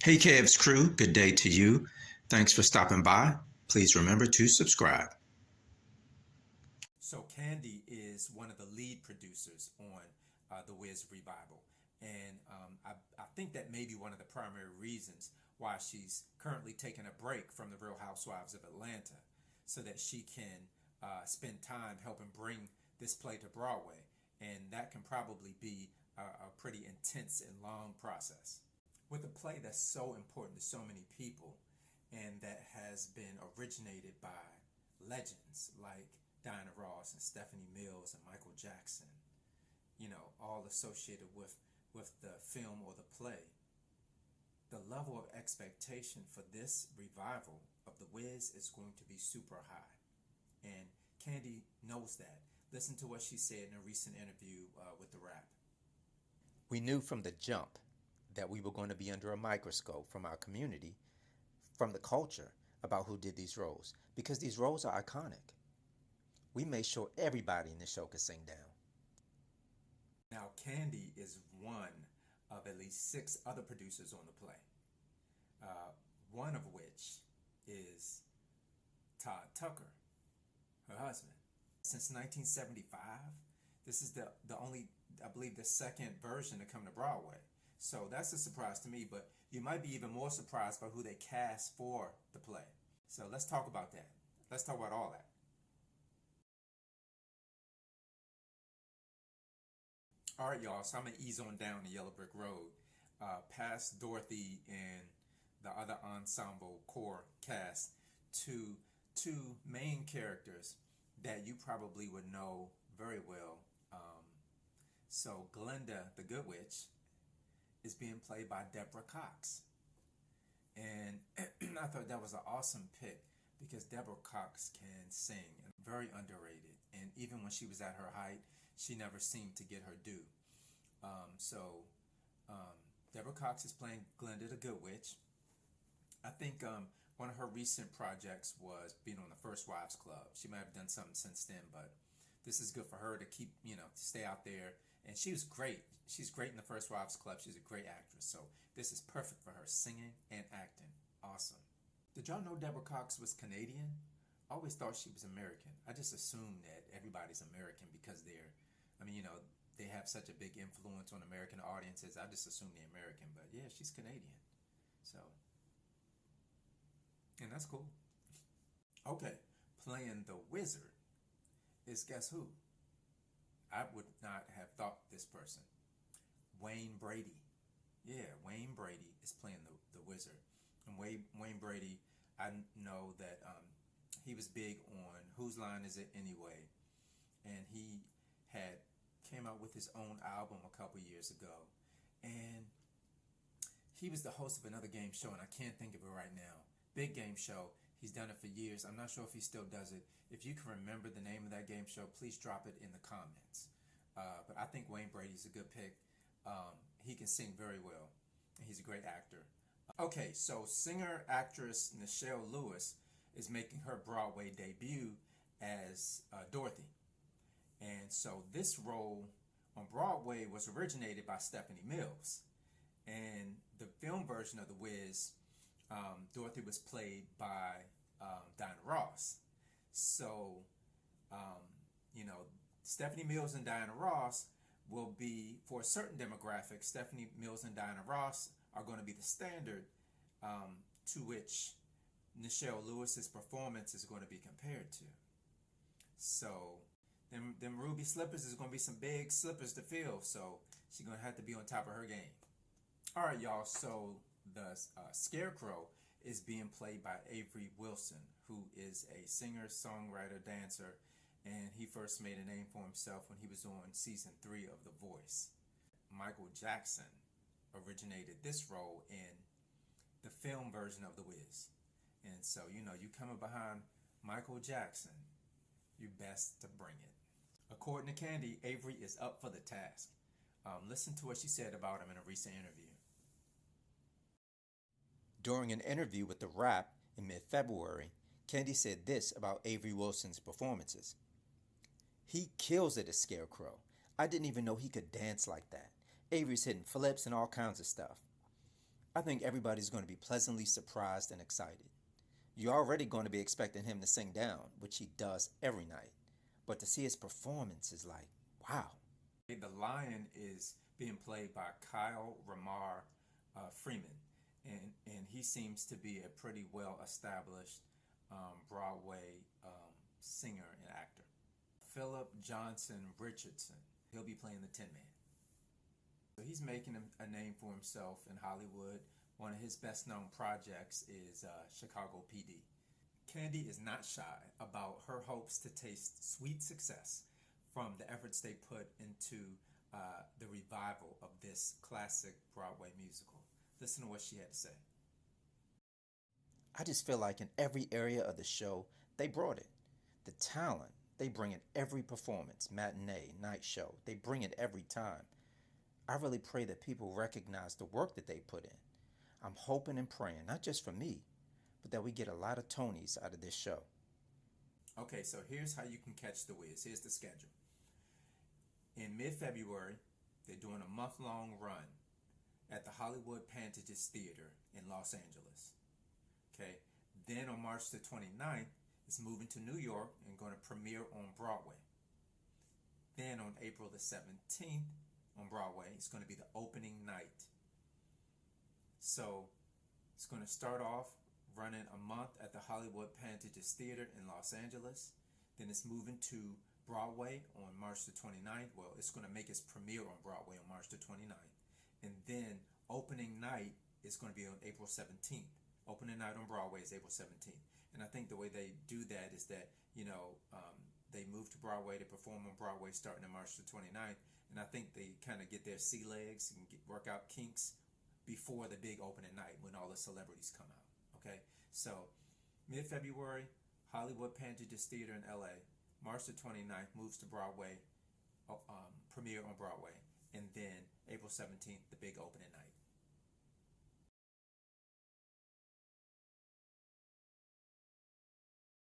Hey Cavs crew, good day to you. Thanks for stopping by. Please remember to subscribe. So Kandi is one of the lead producers on the Wiz revival, and I think that may be one of the primary reasons why she's currently taking a break from the Real Housewives of Atlanta, so that she can spend time helping bring this play to Broadway, and that can probably be a pretty intense and long process. With a play that's so important to so many people and that has been originated by legends like Diana Ross and Stephanie Mills and Michael Jackson, all associated with the film or the play. The level of expectation for this revival of The Wiz is going to be super high. And Kandi knows that. Listen to what she said in a recent interview with The Wrap. We knew from the jump that we were going to be under a microscope from our community, from the culture, about who did these roles, because these roles are iconic. We made sure everybody in the show could sing down. Now, Kandi is one of at least 6 other producers on the play, one of which is Todd Tucker, her husband. Since 1975, this is the only, I believe, the second version to come to Broadway. So that's a surprise to me, but you might be even more surprised by who they cast for the play. So let's talk about that. Let's talk about all that. All right, y'all, so I'm going to ease on down the Yellow Brick Road, past Dorothy and the other ensemble core cast, to 2 main characters that you probably would know very well. So Glinda, the Good Witch, is being played by Deborah Cox. And I thought that was an awesome pick because Deborah Cox can sing, and very underrated. And even when she was at her height, she never seemed to get her due. So Deborah Cox is playing Glinda the Good Witch. I think one of her recent projects was being on the First Wives Club. She might have done something since then, but this is good for her to keep, stay out there. And she was great. She's great in the First Wives Club. She's a great actress. So this is perfect for her, singing and acting. Awesome. Did y'all know Deborah Cox was Canadian? I always thought she was American. I just assumed that everybody's American because they have such a big influence on American audiences. I just assumed they're American, but yeah, she's Canadian. So, and that's cool. Okay, playing the wizard is guess who? I would not have thought this person. Wayne Brady. Yeah, Wayne Brady is playing the wizard. And Wayne Brady, I know that he was big on Whose Line Is It Anyway? And he had came out with his own album a couple years ago. And he was the host of another game show, and I can't think of it right now. Big game show. He's done it for years. I'm not sure if he still does it. If you can remember the name of that game show, please drop it in the comments. But I think Wayne Brady's a good pick. He can sing very well. He's a great actor. Okay, so singer-actress Nichelle Lewis is making her Broadway debut as Dorothy. And so this role on Broadway was originated by Stephanie Mills. And the film version of The Wiz, Dorothy was played by Diana Ross. So, Stephanie Mills and Diana Ross will be, for a certain demographic, Stephanie Mills and Diana Ross are going to be the standard to which Nichelle Lewis's performance is going to be compared to. So, them ruby slippers is going to be some big slippers to fill, so she's going to have to be on top of her game. All right, y'all, so the Scarecrow is being played by Avery Wilson, who is a singer, songwriter, dancer, and he first made a name for himself when he was on season 3 of The Voice. Michael Jackson originated this role in the film version of The Wiz. And so, you coming behind Michael Jackson, you best to bring it. According to Kandi, Avery is up for the task. Listen to what she said about him in a recent interview. During an interview with The Wrap in mid-February, Kandi said this about Avery Wilson's performances. He kills it as Scarecrow. I didn't even know he could dance like that. Avery's hitting flips and all kinds of stuff. I think everybody's going to be pleasantly surprised and excited. You're already going to be expecting him to sing down, which he does every night. But to see his performance is like, wow. The lion is being played by Kyle Ramar Freeman, and he seems to be a pretty well established Broadway singer and actor. Philip Johnson Richardson, he'll be playing the Tin Man. So he's making a name for himself in Hollywood. One of his best known projects is Chicago PD. Kandi is not shy about her hopes to taste sweet success from the efforts they put into the revival of this classic Broadway musical. Listen to what she had to say. I just feel like in every area of the show, they brought it. The talent, they bring it every performance, matinee, night show. They bring it every time. I really pray that people recognize the work that they put in. I'm hoping and praying, not just for me, but that we get a lot of Tonys out of this show. Okay, so here's how you can catch The Wiz. Here's the schedule. In mid-February, they're doing a month-long run at the Hollywood Pantages Theater in Los Angeles. Okay, then on March the 29th, it's moving to New York and going to premiere on Broadway. Then on April the 17th, on Broadway, it's going to be the opening night. So it's going to start off running a month at the Hollywood Pantages Theater in Los Angeles. Then it's moving to Broadway on March the 29th. Well, it's going to make its premiere on Broadway on March the 29th. And then opening night is going to be on April 17th. Opening night on Broadway is April 17th. And I think the way they do that is that, they move to Broadway to perform on Broadway starting on March the 29th. And I think they kind of get their sea legs and work out kinks before the big opening night when all the celebrities come out. Okay, so mid-February, Hollywood Pantages Theater in LA. March the 29th moves to Broadway, premiere on Broadway. And then April 17th, the big opening night.